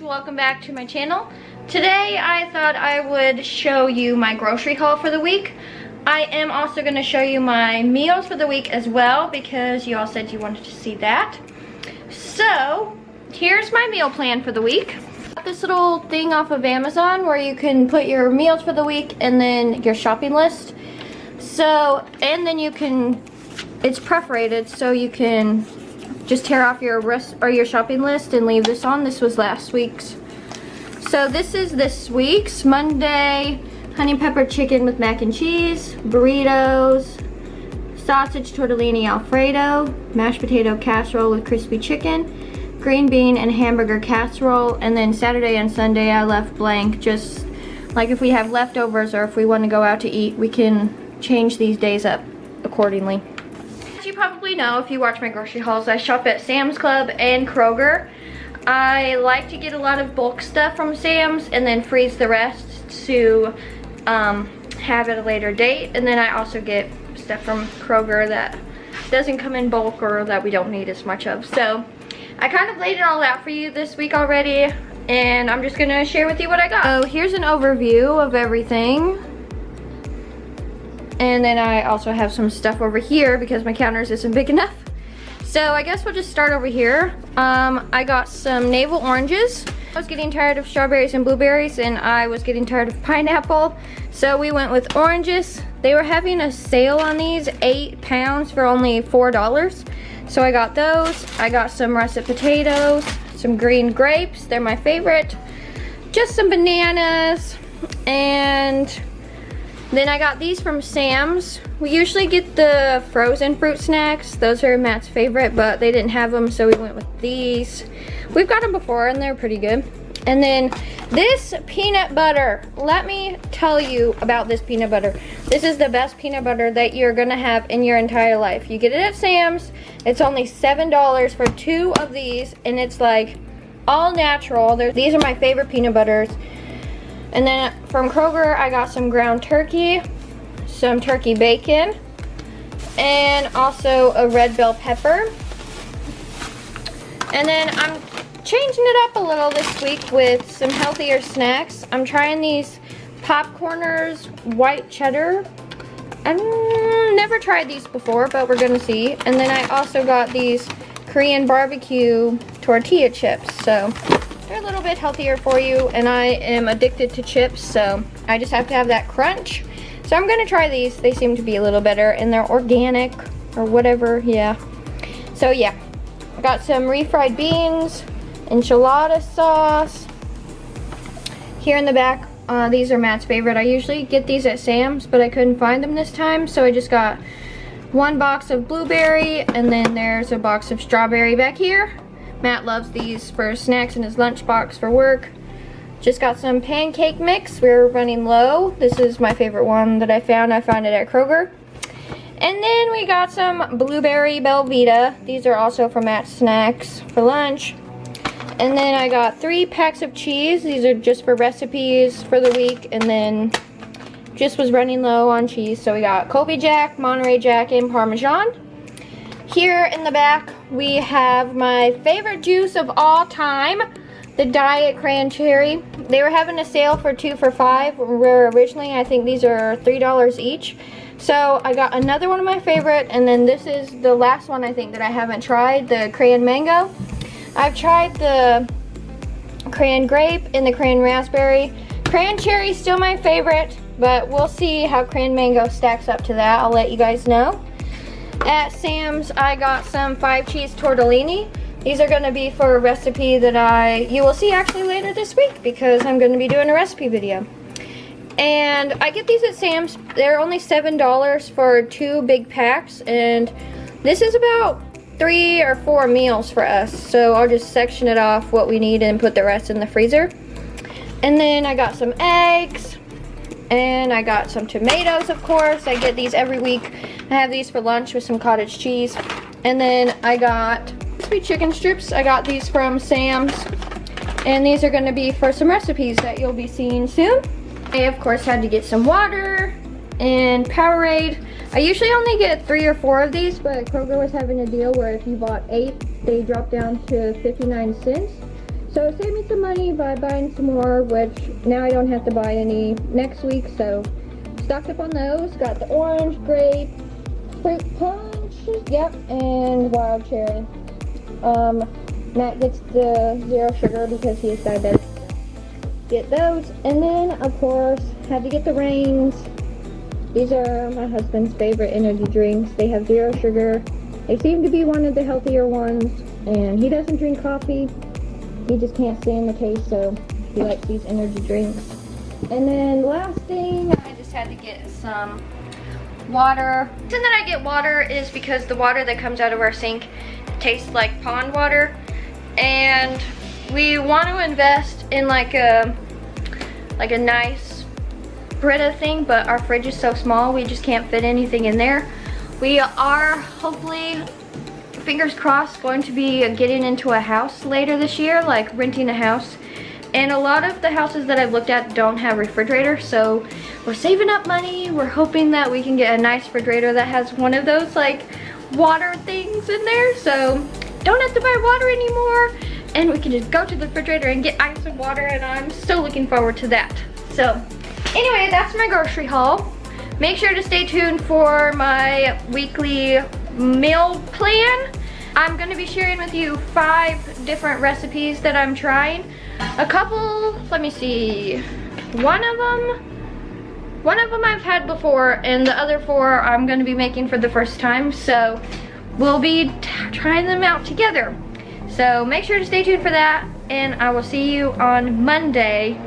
welcome back to my channel. Today I thought I would show you my grocery haul for the week. I am also going to show you my meals for the week as well because you all said you wanted to see that. So here's my meal plan for the week. Got this little thing off of Amazon where you can put your meals for the week and then your shopping list. So, and then you can, it's perforated so you can just tear off your shopping list and leave this on. This was last week's. So this is this week's. Monday, honey pepper chicken with mac and cheese, burritos, sausage tortellini alfredo, mashed potato casserole with crispy chicken, green bean and hamburger casserole, and then Saturday and Sunday I left blank, just like if we have leftovers or if we want to go out to eat, we can change these days up accordingly. As you probably know, if you watch my grocery hauls, I shop at Sam's Club and Kroger. I like to get a lot of bulk stuff from Sam's and then freeze the rest to have at a later date. And then I also get stuff from Kroger that doesn't come in bulk or that we don't need as much of. So I kind of laid it all out for you this week already, and I'm just gonna share with you what I got. So here's an overview of everything. And then I also have some stuff over here because my counters isn't big enough. So I guess we'll just start over here. I got some navel oranges. I was getting tired of strawberries and blueberries and I was getting tired of pineapple. So we went with oranges. They were having a sale on these, 8 pounds for only $4. So I got those. I got some russet potatoes, some green grapes, they're my favorite. Just some bananas, and then I got these from Sam's. We usually get the frozen fruit snacks. Those are Matt's favorite, but they didn't have them, so we went with these. We've got them before, and they're pretty good. And then this peanut butter. Let me tell you about this peanut butter. This is the best peanut butter that you're gonna have in your entire life. You get it at Sam's. It's only $7 for 2 of these, and it's like all natural. These are my favorite peanut butters. And then from Kroger, I got some ground turkey, some turkey bacon, and also a red bell pepper. And then I'm changing it up a little this week with some healthier snacks. I'm trying these Popcorners white cheddar. I've never tried these before, but we're gonna see. And then I also got these Korean barbecue tortilla chips. So they're a little bit healthier for you, and I am addicted to chips, so I just have to have that crunch. So I'm gonna try these. They seem to be a little better, and they're organic or whatever, yeah. So yeah, I got some refried beans, enchilada sauce. Here in the back, these are Matt's favorite. I usually get these at Sam's, but I couldn't find them this time, so I just got 1 box of blueberry, and then there's a box of strawberry back here. Matt loves these for snacks in his lunchbox for work. Just got some pancake mix. We're running low. This is my favorite one that I found. I found it at Kroger. And then we got some blueberry Belvita. These are also for Matt's snacks for lunch. And then I got 3 packs of cheese. These are just for recipes for the week. And then just was running low on cheese. So we got Colby Jack, Monterey Jack, and Parmesan. Here in the back, we have my favorite juice of all time, the Diet Cran Cherry. They were having a sale for 2 for $5, where originally I think these are $3 each. So I got another one of my favorite, and then this is the last one I think that I haven't tried, the Cran Mango. I've tried the Cran Grape and the Cran Raspberry. Cran Cherry is still my favorite, but we'll see how Cran Mango stacks up to that. I'll let you guys know. At Sam's, I got some 5 cheese tortellini. These are going to be for a recipe that you will see actually later this week because I'm going to be doing a recipe video. And I get these at Sam's. They're only $7 for 2 big packs, and this is about 3 or 4 meals for us. So I'll just section it off what we need and put the rest in the freezer. And then I got some eggs. And I got some tomatoes, of course. I get these every week. I have these for lunch with some cottage cheese. And then I got crispy chicken strips. I got these from Sam's. And these are going to be for some recipes that you'll be seeing soon. I, of course, had to get some water and Powerade. I usually only get 3 or 4 of these, but Kroger was having a deal where if you bought 8, they dropped down to 59 cents. So it saved me some money by buying some more, which now I don't have to buy any next week, so stocked up on those. Got the orange, grape, fruit punch, yep, and wild cherry. Matt gets the 0 sugar because he is diabetic. Get those, and then of course had to get the Reigns. These are my husband's favorite energy drinks. They have 0 sugar. They seem to be one of the healthier ones, and he doesn't drink coffee. He just can't stand the taste, so he likes these energy drinks. And then last thing, I just had to get some water. The reason that I get water is because the water that comes out of our sink tastes like pond water, and we want to invest in like a nice Brita thing, but our fridge is so small we just can't fit anything in there. We are hopefully, fingers crossed, going to be getting into a house later this year, like renting a house. And a lot of the houses that I've looked at don't have refrigerators, so we're saving up money. We're hoping that we can get a nice refrigerator that has one of those like water things in there, so don't have to buy water anymore, and we can just go to the refrigerator and get ice and water, and I'm so looking forward to that. So anyway, that's my grocery haul. Make sure to stay tuned for my weekly meal plan. I'm going to be sharing with you 5 different recipes that I'm trying. A couple, let me see, one of them I've had before, and the other 4 I'm going to be making for the first time, so we'll be trying them out together. So make sure to stay tuned for that, and I will see you on Monday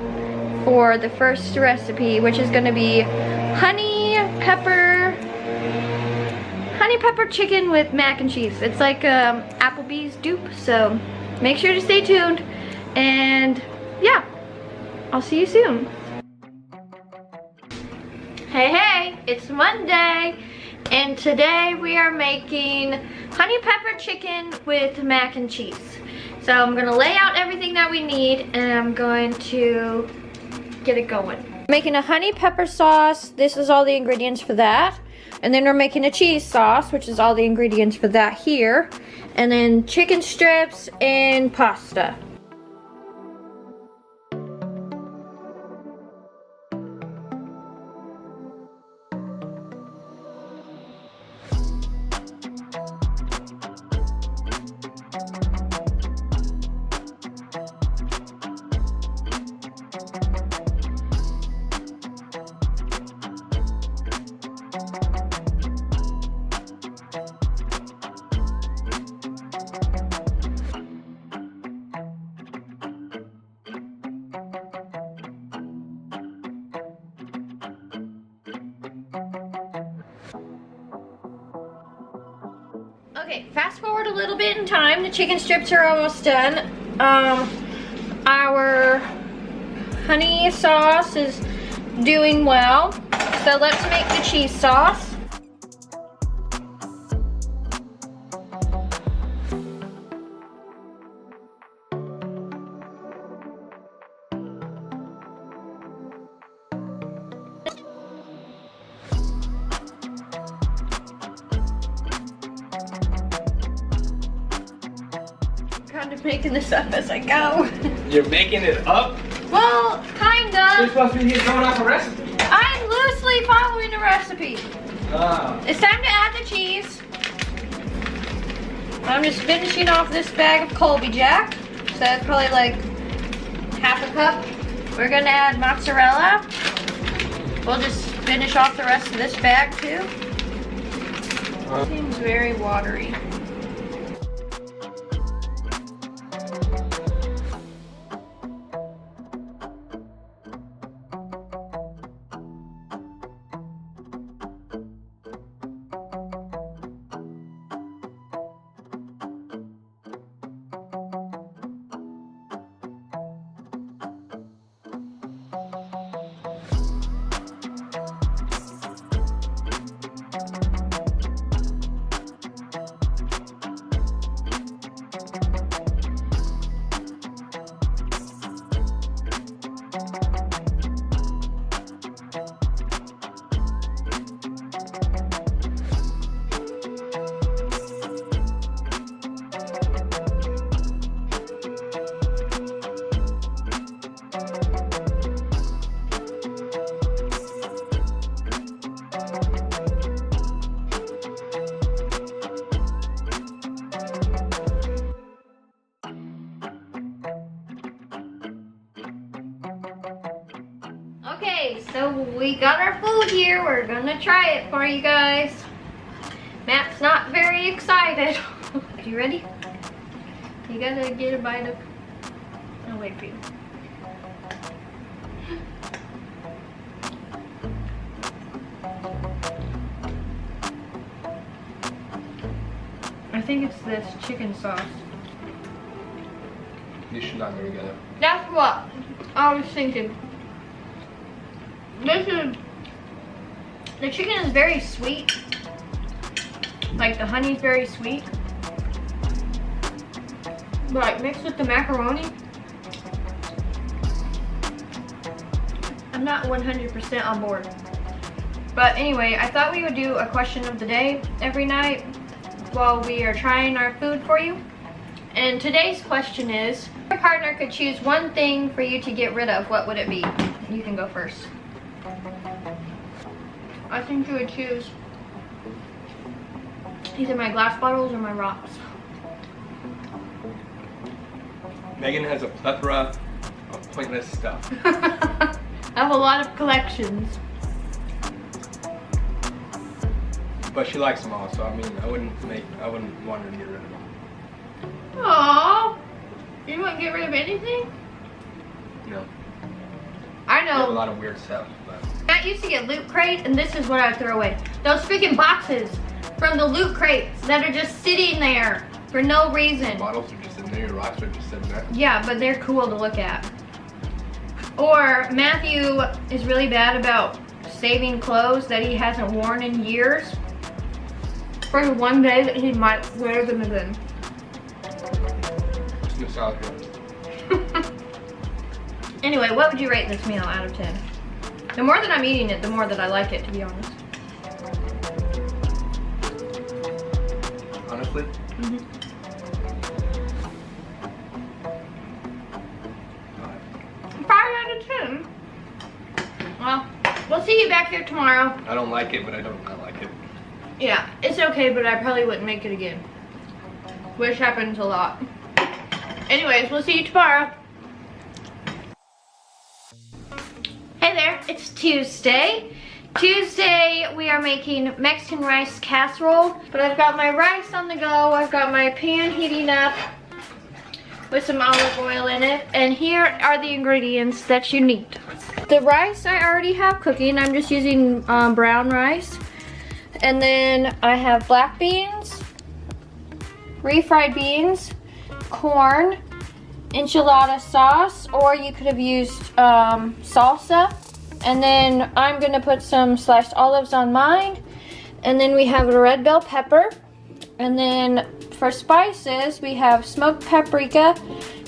for the first recipe, which is going to be honey pepper chicken with mac and cheese. It's like Applebee's dupe, so make sure to stay tuned, and yeah, I'll see you soon. Hey, it's Monday, and today we are making honey pepper chicken with mac and cheese. So I'm gonna lay out everything that we need, and I'm going to get it going. Making a honey pepper sauce. This is all the ingredients for that. And then we're making a cheese sauce, which is all the ingredients for that here. And then chicken strips and pasta. Okay, fast forward a little bit in time. The chicken strips are almost done. Our honey sauce is doing well. So let's make the cheese sauce. Kind of making this up as I go. You're making it up? Well, kind You're of. supposed to be here going off a recipe. I'm loosely following a recipe. It's time to add the cheese. I'm just finishing off this bag of Colby Jack. So that's probably like half a cup. We're gonna add mozzarella. We'll just finish off the rest of this bag too. Seems very watery. So we got our food here. We're gonna try it for you guys. Matt's not very excited. You ready? You gotta get a bite of... I'll wait for you. I think it's this chicken sauce. These should not go together. That's what I was thinking. The chicken is very sweet. Like the honey's very sweet. But like mixed with the macaroni, I'm not 100% on board. But anyway, I thought we would do a question of the day every night while we are trying our food for you. And today's question is, if your partner could choose one thing for you to get rid of, what would it be? You can go first. I think you would choose either my glass bottles or my rocks. Megan has a plethora of pointless stuff. I have a lot of collections. But she likes them all, so I mean, I wouldn't want her to get rid of them. Aww. You wouldn't get rid of anything? No. I I have a know. lot of weird stuff, but Matt used to get Loot Crate, and this is what I would throw away. Those freaking boxes from the Loot Crates that are just sitting there for no reason. bottles are just in there, your rocks are just sitting there. Yeah, but they're cool to look at. Or Matthew is really bad about saving clothes that he hasn't worn in years for one day that he might wear them again. It's nostalgia. Anyway, what would you rate this meal out of 10? The more that I'm eating it, the more that I like it, to be honest. Honestly? Mm-hmm. 5 out of 10. Well, we'll see you back here tomorrow. I don't like it, but I don't not like it. Yeah, it's okay, but I probably wouldn't make it again. Which happens a lot. Anyways, we'll see you tomorrow. Hey there, it's Tuesday. Tuesday, we are making Mexican rice casserole. But I've got my rice on the go. I've got my pan heating up with some olive oil in it. And here are the ingredients that you need. The rice I already have cooking. I'm just using brown rice. And then I have black beans, refried beans, corn, enchilada sauce, or you could have used salsa. And then I'm gonna put some sliced olives on mine. And then we have a red bell pepper. And then for spices, we have smoked paprika,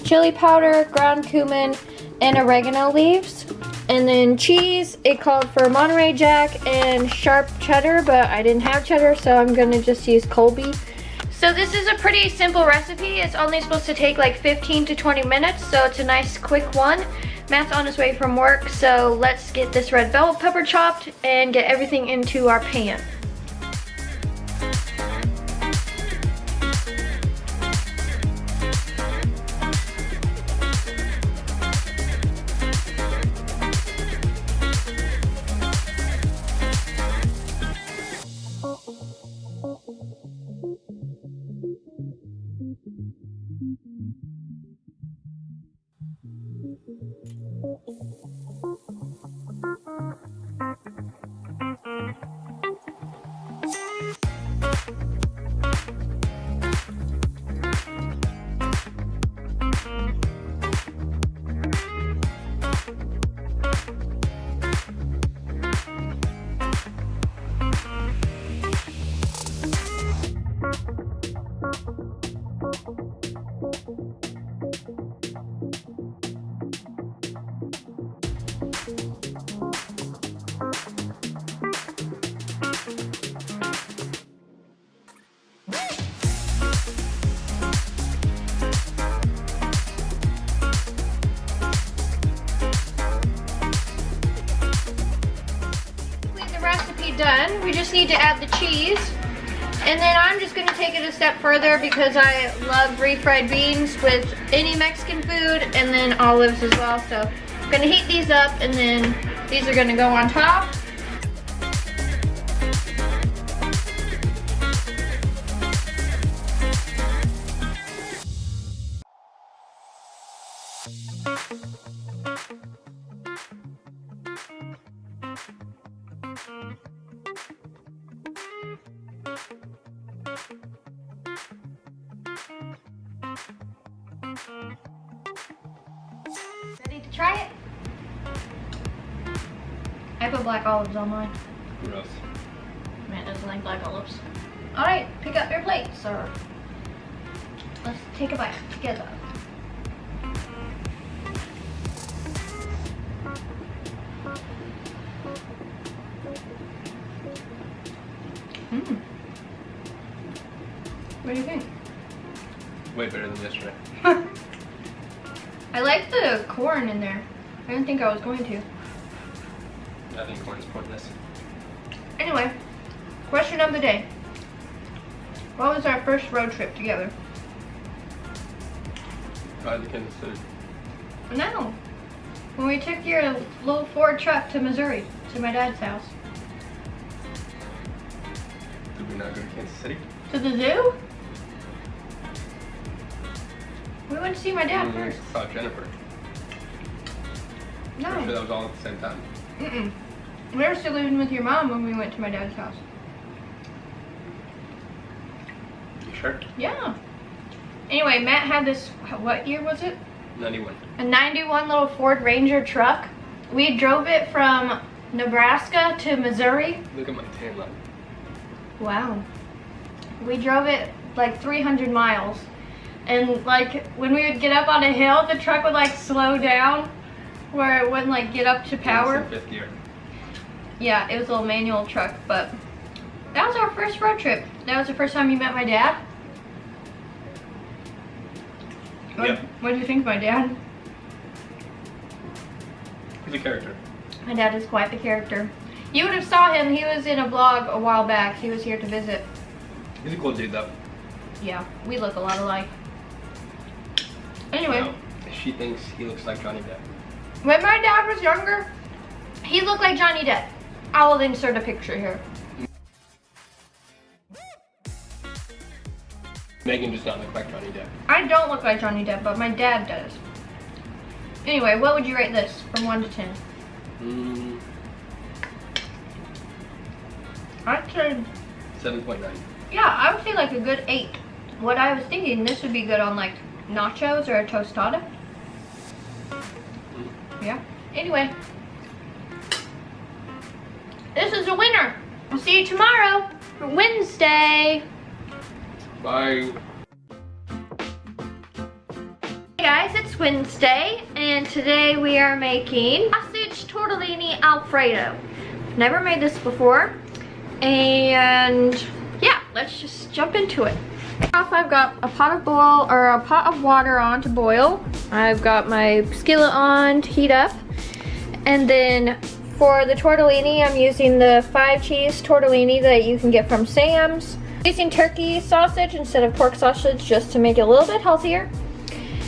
chili powder, ground cumin, and oregano leaves. And then cheese, it called for Monterey Jack and sharp cheddar, but I didn't have cheddar, so I'm gonna just use Colby. So this is a pretty simple recipe. It's only supposed to take like 15 to 20 minutes, so it's a nice quick one. Matt's on his way from work, so let's get this red bell pepper chopped and get everything into our pan. Done. We just need to add the cheese, and then I'm just going to take it a step further because I love refried beans with any Mexican food, and then olives as well. So I'm going to heat these up and then These are gonna go on top. Ready to try it? I put black olives on mine. Gross. Matt doesn't like black olives. Alright, pick up your plate, sir. Let's take a bite together. Mmm. What do you think? Way better than yesterday. I like the corn in there. I didn't think I was going to. I think corn's pointless. Anyway, question of the day. What was our first road trip together? Probably the Kansas City. No. When we took your little Ford truck to Missouri, to my dad's house. Did we not go to Kansas City? To the zoo? We went to see my dad We first. saw Jennifer. No. I'm sure that was all at the same time. Mm-mm. We were still living with your mom when we went to my dad's house. You sure? Yeah. Anyway, Matt had this, what year was it? 91. A 91 little Ford Ranger truck. We drove it from Nebraska to Missouri. Look at my tan line. Wow. We drove it like 300 miles. And like when we would get up on a hill, the truck would like slow down where it wouldn't like get up to power. It's in fifth gear. Yeah, it was a little manual truck, but that was our first road trip. That was the first time you met my dad? Yeah. What do you think of my dad? He's a character. My dad is quite the character. You would have saw him, he was in a vlog a while back. He was here to visit. He's a cool dude though. Yeah, we look a lot alike. Anyway. No, she thinks he looks like Johnny Depp. When my dad was younger, he looked like Johnny Depp. I will insert a picture here. Megan does not look like Johnny Depp. I don't look like Johnny Depp, but my dad does. Anyway, what would you rate this from 1 to 10? I'd say, 7.9. yeah, I would say like a good 8. What I was thinking, this would be good on like nachos or a tostada. Yeah. Anyway, this is a winner. I'll see you tomorrow for Wednesday. Bye. Hey guys, it's Wednesday, and today we are making sausage tortellini alfredo. Never made this before, and yeah, let's just jump into it. I've got a pot of water on to boil. I've got my skillet on to heat up, and then for the tortellini, I'm using the 5-cheese tortellini that you can get from Sam's. Using turkey sausage instead of pork sausage just to make it a little bit healthier.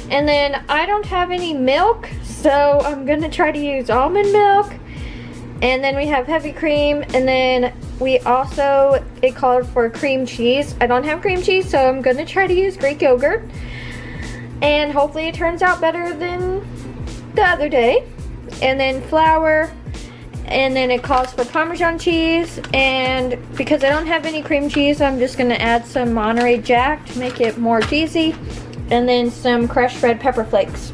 And then I don't have any milk, so I'm gonna try to use almond milk. And then we have heavy cream, and then we also, it called for cream cheese. I don't have cream cheese, so I'm gonna try to use Greek yogurt. And hopefully it turns out better than the other day. And then flour. And then it calls for Parmesan cheese, and because I don't have any cream cheese, I'm just gonna add some Monterey Jack to make it more cheesy, and then some crushed red pepper flakes.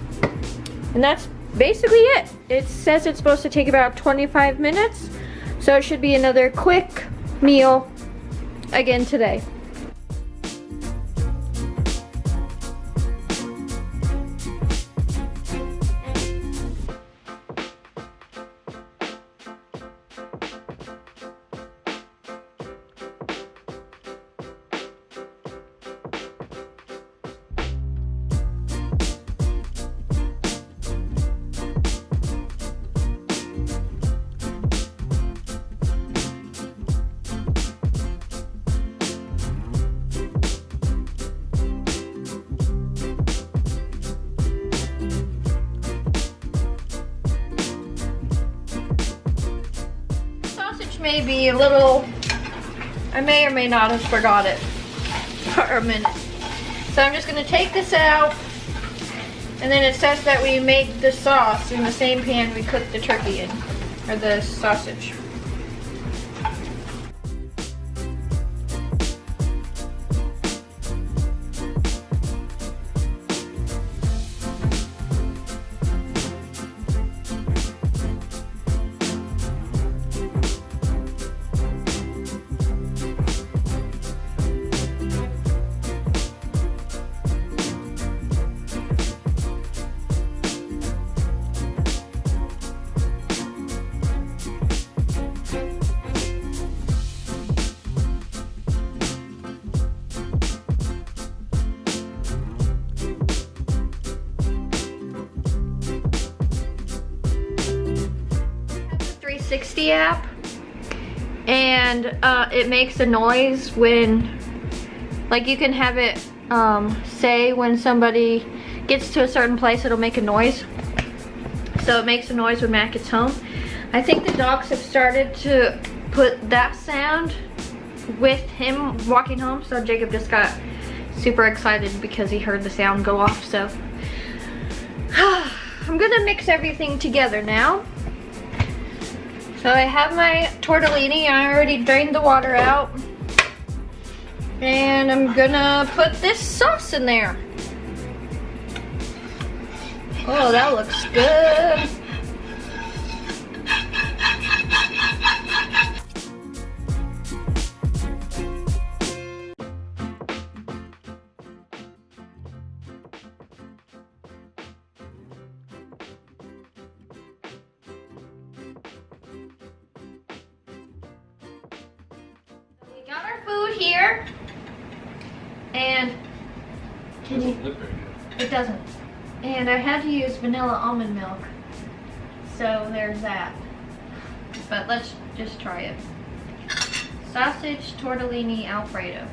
And that's basically it. It says it's supposed to take about 25 minutes, so it should be another quick meal again today. may be a little, I may or may not have forgot it for a minute. So I'm just gonna take this out, and then it says that we make the sauce in the same pan we cooked the turkey in, or the sausage. App, and it makes a noise when, like, you can have it say when somebody gets to a certain place, it'll make a noise. So it makes a noise when Matt gets home. I think the dogs have started to put that sound with him walking home, so Jacob just got super excited because he heard the sound go off. So I'm gonna mix everything together now. So I have my tortellini. I already drained the water out. And I'm gonna put this sauce in there. Oh, that looks good. Got our food here, and it doesn't. And I had to use vanilla almond milk, so there's that. But let's just try it. Sausage tortellini alfredo.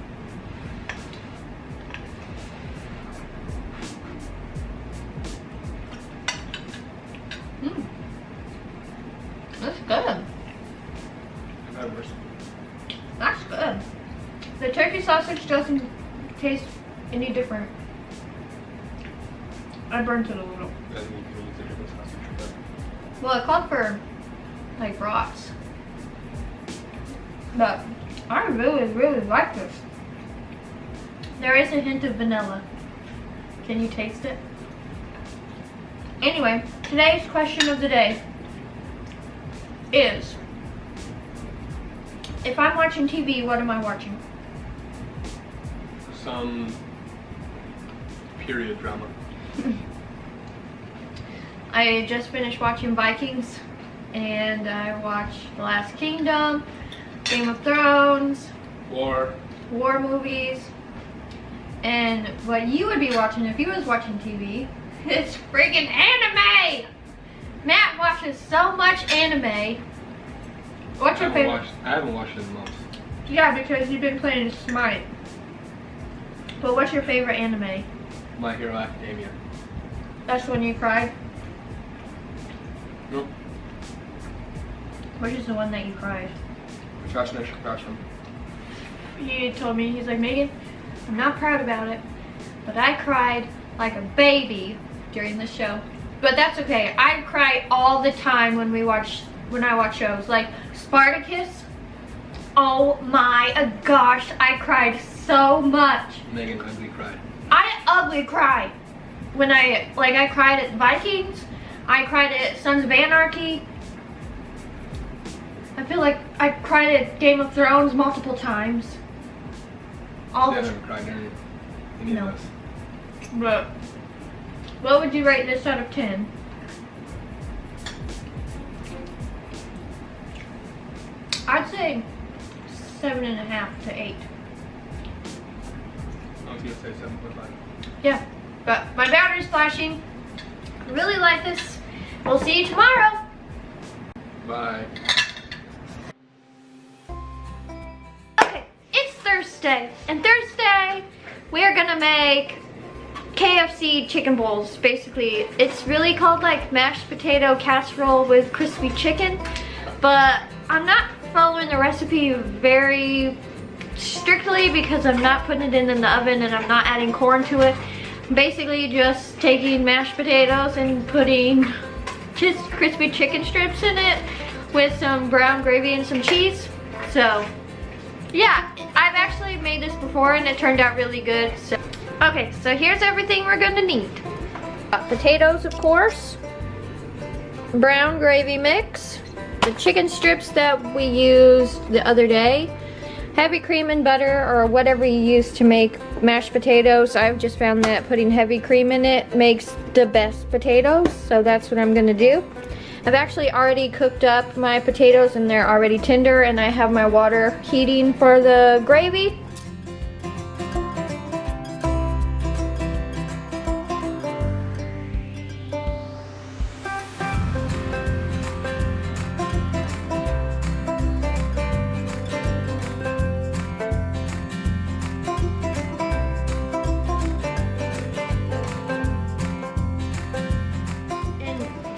That's good. That's good. The turkey sausage doesn't taste any different. I burnt it a little. Doesn't mean you can use a different sausage. Well, it called for like brats. But I really like this. There is a hint of vanilla. Can you taste it? Anyway, today's question of the day is, if I'm watching TV, what am I watching? Some period drama. I just finished watching Vikings, and I watched The Last Kingdom, Game of Thrones, War movies, and what you would be watching if you was watching TV is friggin' anime! Matt watches so much anime. What's your favorite? I haven't watched it in months. Yeah, because you've been playing Smite. But what's your favorite anime? My Hero Academia. That's when you cried? Nope. Which is the one that you cried? Crouching. He told me, he's like, Megan, I'm not proud about it, but I cried like a baby during the show. But that's okay. I cry all the time when I watch shows. Like Spartacus. Oh my gosh, I cried so much. Megan ugly cried. I ugly cry. When I cried at Vikings. I cried at Sons of Anarchy. I feel like I cried at Game of Thrones multiple times. I never cried during any of this. But what would you rate this out of 10? I'd say 7.5 to 8. I was gonna say 7.5. Yeah, but my battery's flashing. I really like this. We'll see you tomorrow. Bye. Okay, it's Thursday, and Thursday we're gonna make KFC chicken bowls. Basically, it's really called like mashed potato casserole with crispy chicken, but I'm not following the recipe very strictly because I'm not putting it in the oven and I'm not adding corn to it. Basically just taking mashed potatoes and putting just crispy chicken strips in it with some brown gravy and some cheese. So yeah, I've actually made this before and it turned out really good. So okay, so here's everything we're gonna need. Potatoes, of course, brown gravy mix, the chicken strips that we used the other day, heavy cream and butter or whatever you use to make mashed potatoes. I've just found that putting heavy cream in it makes the best potatoes, so that's what I'm gonna do. I've actually already cooked up my potatoes and they're already tender, and I have my water heating for the gravy.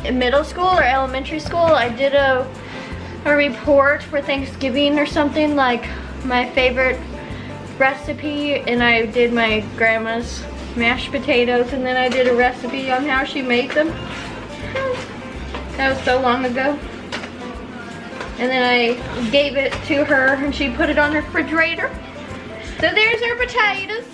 In middle school or elementary school, I did a report for Thanksgiving or something, like my favorite recipe, and I did my grandma's mashed potatoes, and then I did a recipe on how she made them. That was so long ago. And then I gave it to her and she put it on her refrigerator. So there's our potatoes.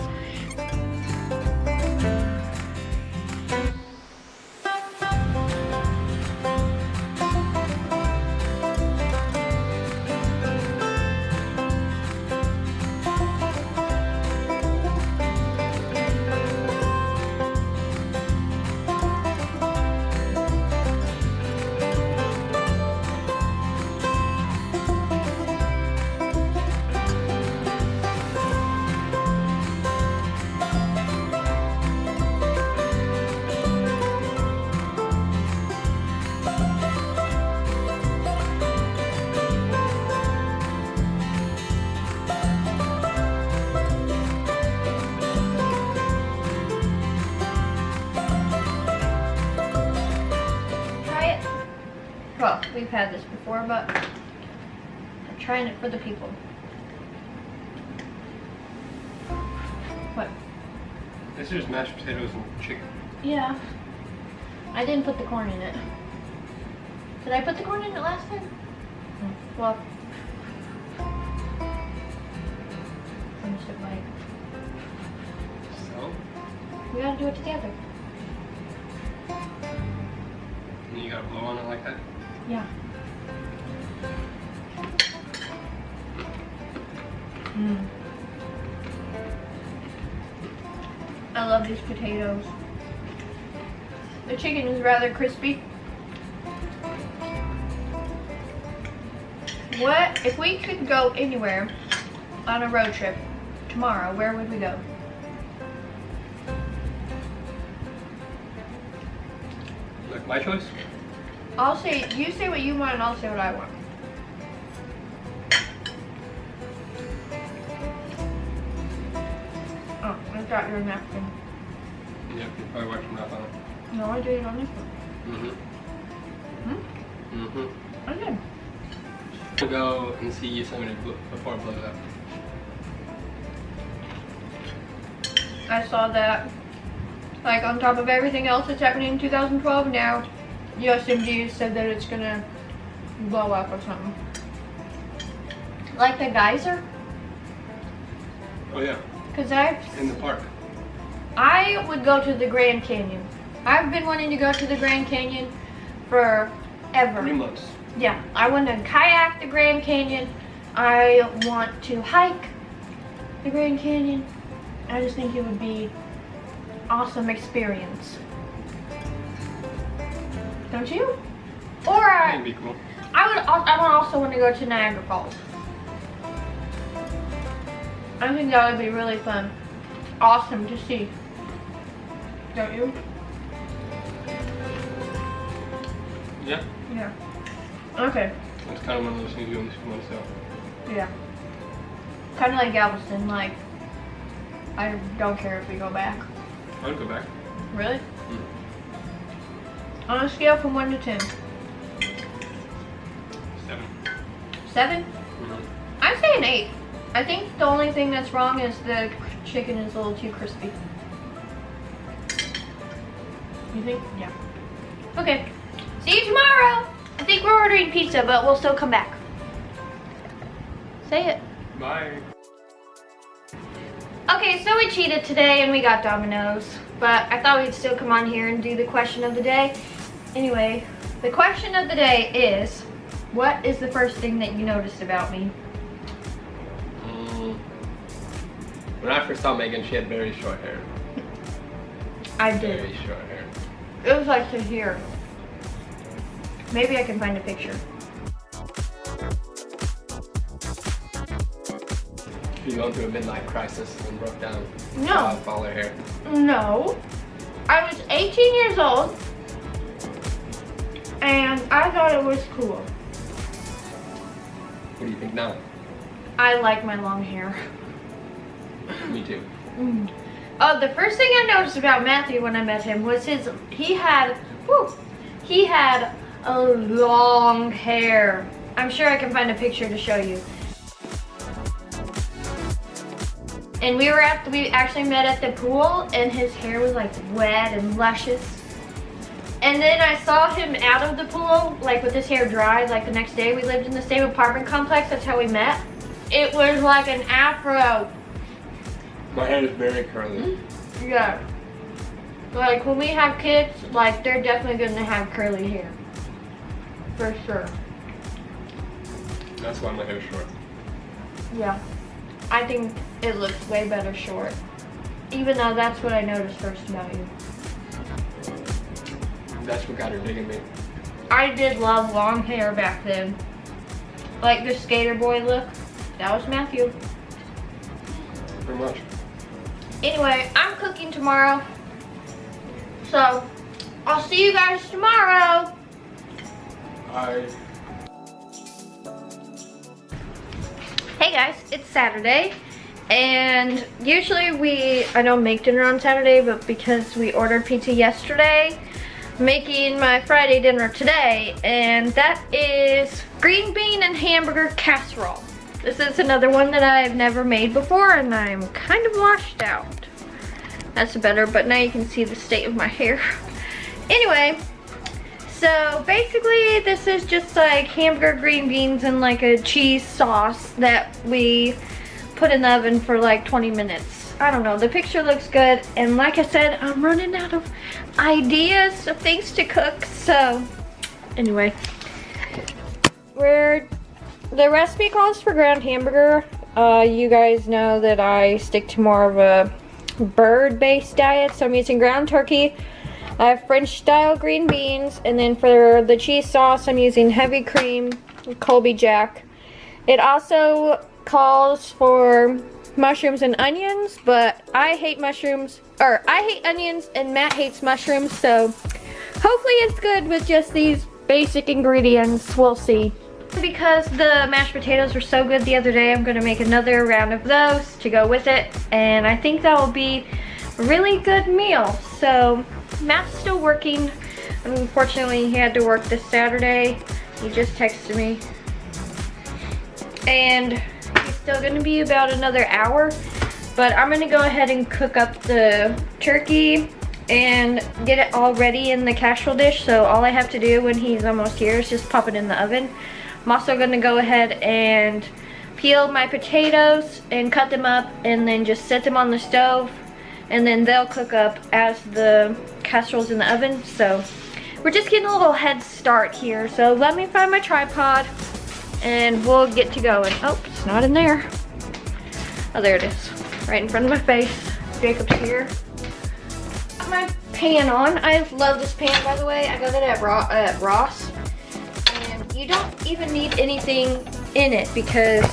Well, we've had this before, but I'm trying it for the people. What? This is mashed potatoes and chicken. Yeah. I didn't put the corn in it. Did I put the corn in it last time? No. Well. I'm just like. So? We gotta do it together. And you gotta blow on it like that? Yeah. Mm. I love these potatoes. The chicken is rather crispy. What if we could go anywhere on a road trip tomorrow? Where would we go? Like my choice? I'll say, you say what you want and I'll say what I want. Oh, I got your napkin. Yep, you probably wiped your mouth on it. No, I did it on this one. Mm-hmm. Mm-hmm. I did. To go and see Yosemite before it blows up. I saw that, like, on top of everything else that's happening in 2012 now, USMG said that it's gonna blow up or something. Like the geyser? Oh yeah. Cause in the park. I would go to the Grand Canyon. I've been wanting to go to the Grand Canyon forever. 3 months. Yeah, I want to kayak the Grand Canyon. I want to hike the Grand Canyon. I just think it would be awesome experience. Don't you? Or That'd be cool. I would also want to go to Niagara Falls. I think that would be really fun. Awesome to see. Don't you? Yeah. Yeah. Okay. It's kind of one of those things you only see once though. Yeah. Kind of like Galveston, like, I don't care if we go back. I would go back. Really? Mm. On a scale from 1 to 10. 7. 7? I'd say an 8. I think the only thing that's wrong is the chicken is a little too crispy. You think? Yeah. Okay. See you tomorrow. I think we're ordering pizza, but we'll still come back. Say it. Bye. Okay, so we cheated today and we got Domino's, but I thought we'd still come on here and do the question of the day. Anyway, the question of the day is, what is the first thing that you noticed about me? When I first saw Megan, she had very short hair. I did. Very short hair. It was like to here. Maybe I can find a picture. She's going through a midlife crisis and broke down. No. Fall her hair. No. I was 18 years old and I thought it was cool. What do you think now? I like my long hair. Me too. Oh, the first thing I noticed about Matthew when I met him was he had a long hair. I'm sure I can find a picture to show you. And we actually met at the pool and his hair was like wet and luscious. And then I saw him out of the pool, like with his hair dry, like the next day. We lived in the same apartment complex, that's how we met. It was like an afro. My hair is very curly. Yeah. Like when we have kids, like they're definitely gonna have curly hair. For sure. That's why my hair's short. Yeah. I think it looks way better short. Even though that's what I noticed first about you. That's what got her digging me. I did love long hair back then. Like the skater boy look. That was Matthew. Pretty much. Anyway, I'm cooking tomorrow. So, I'll see you guys tomorrow. Bye. Hey guys, it's Saturday. And usually I don't make dinner on Saturday, but because we ordered pizza yesterday, I'm making my Friday dinner today. And that is green bean and hamburger casserole. This is another one that I've never made before and I'm kind of washed out. That's better, but now you can see the state of my hair. Anyway, so basically this is just like hamburger, green beans, and like a cheese sauce that we put in the oven for like 20 minutes. I don't know, the picture looks good, and like I said, I'm running out of ideas of things to cook, so anyway. The recipe calls for ground hamburger. You guys know that I stick to more of a bird-based diet, so I'm using ground turkey. I have French-style green beans, and then for the cheese sauce, I'm using heavy cream, Colby Jack. It also calls for mushrooms and onions, but I hate mushrooms, or I hate onions, and Matt hates mushrooms, so hopefully it's good with just these basic ingredients. We'll see. Because the mashed potatoes were so good the other day, I'm gonna make another round of those to go with it, and I think that will be a really good meal. So Matt's still working. Unfortunately, he had to work this Saturday. He just texted me, and he's still gonna be about another hour, but I'm gonna go ahead and cook up the turkey and get it all ready in the casserole dish. So all I have to do when he's almost here is just pop it in the oven. I'm also gonna go ahead and peel my potatoes and cut them up and then just set them on the stove, and then they'll cook up as the casserole's in the oven. So we're just getting a little head start here. So let me find my tripod and we'll get to going. Oh, it's not in there. Oh, there it is, right in front of my face. Jacob's here. Got my pan on. I love this pan, by the way. I got it at Ross. You don't even need anything in it because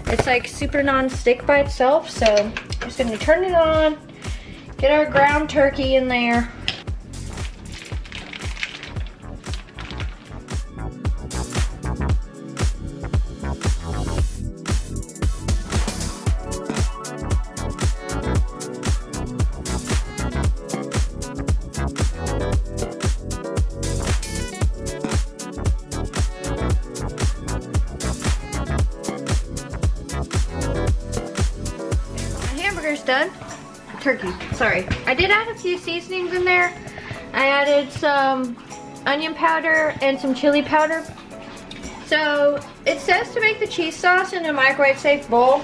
it's like super non-stick by itself. So I'm just gonna turn it on, get our ground turkey in there. turkey, sorry. I did add a few seasonings in there. I added some onion powder and some chili powder. So it says to make the cheese sauce in a microwave safe bowl.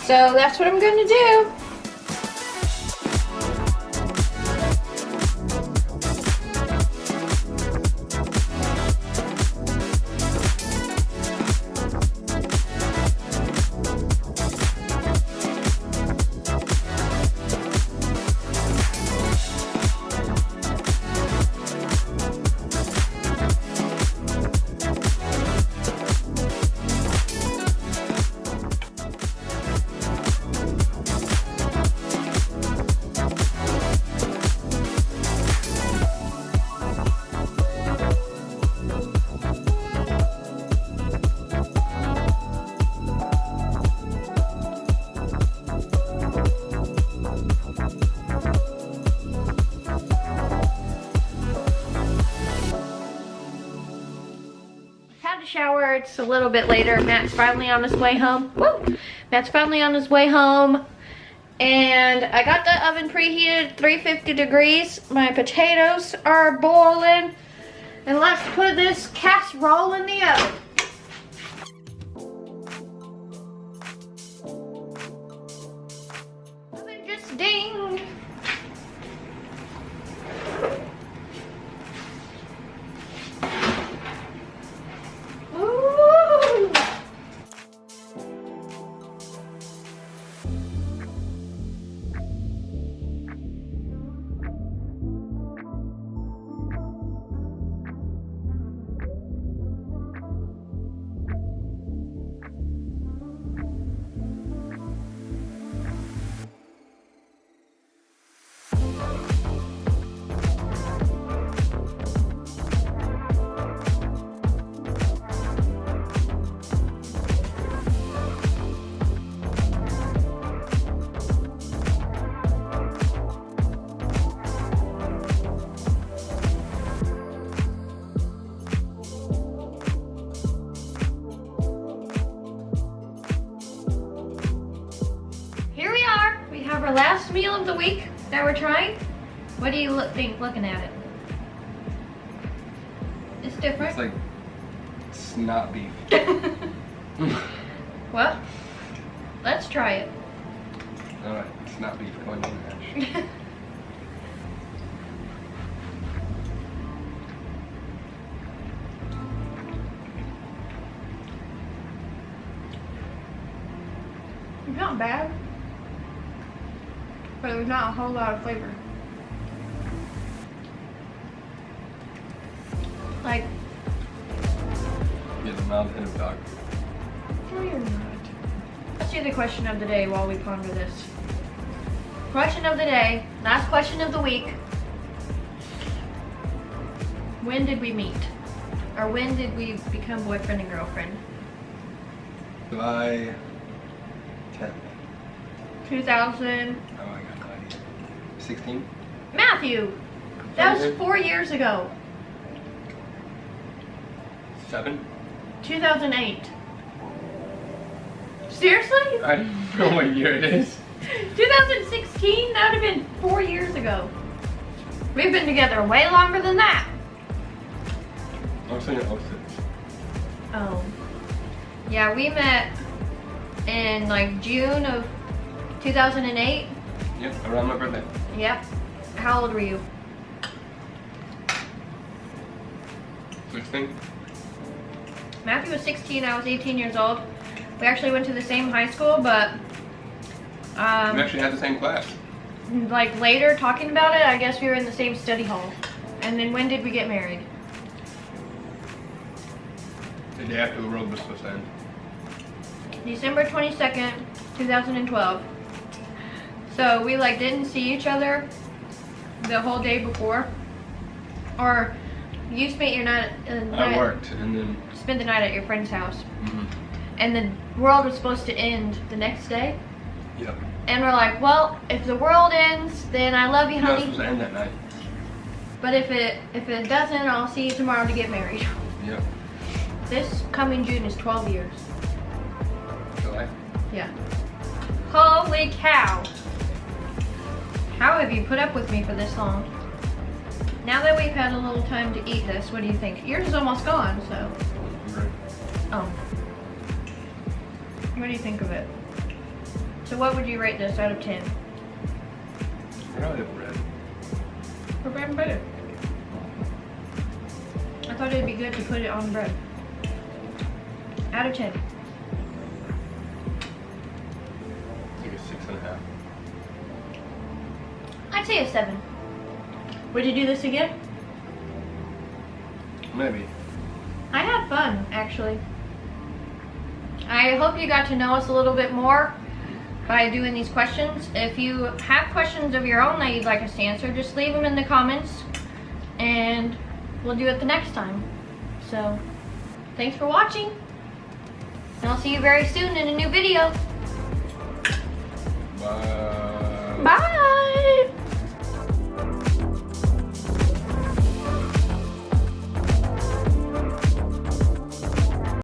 So that's what I'm going to do. Shower. It's a little bit later. Matt's finally on his way home. Woo! Matt's finally on his way home. And I got the oven preheated 350 degrees. My potatoes are boiling. And let's put this casserole in the oven. Oven just dinged. Our last meal of the week that we're trying. What do you think looking at it? It's different. It's like snot beef. Well, let's try it. Alright, snot beef going in the hash. It's not bad. But there's not a whole lot of flavor. Like, Yeah, the mouth and a dog. no, you're not. Let's do the question of the day while we ponder this. Question of the day, last question of the week. When did we meet? Or when did we become boyfriend and girlfriend? July 10th. 2000. Oh, I got an idea. 16? Matthew! That was 4 years ago. 7? 2008. Seriously? I don't know what year it is. 2016? That would have been 4 years ago. We've been together way longer than that. I was saying 06. Oh. Yeah, we met in like June of 2008. Yep, around my birthday. Yep. How old were you? 16? Matthew was 16, I was 18 years old. We actually went to the same high school, but We actually had the same class. like later talking about it, I guess we were in the same study hall. And then when did we get married? The day after the world was supposed to end. December 22nd, 2012. So we like didn't see each other the whole day before. Or you spent your night, I worked and then. spent the night at your friend's house. Mm-hmm. And the world was supposed to end the next day. Yep. And we're like, well, if the world ends, then I love you, No, it was honey. supposed to end that night. But if it doesn't, I'll see you tomorrow to get married. Yep. This coming June is 12 years. July. Yeah. Holy cow. How have you put up with me for this long? Now that we've had a little time to eat this, what do you think? Yours is almost gone, so. Oh. What do you think of it? So what would you rate this out of 10? Probably bread. For bread and butter. I thought it'd be good to put it on bread. Out of 10. I think a 6.5. I'd say a 7. Would you do this again? Maybe. I had fun, actually. I hope you got to know us a little bit more by doing these questions. If you have questions of your own that you'd like us to answer, just leave them in the comments and we'll do it the next time. So, thanks for watching. And I'll see you very soon in a new video. Bye.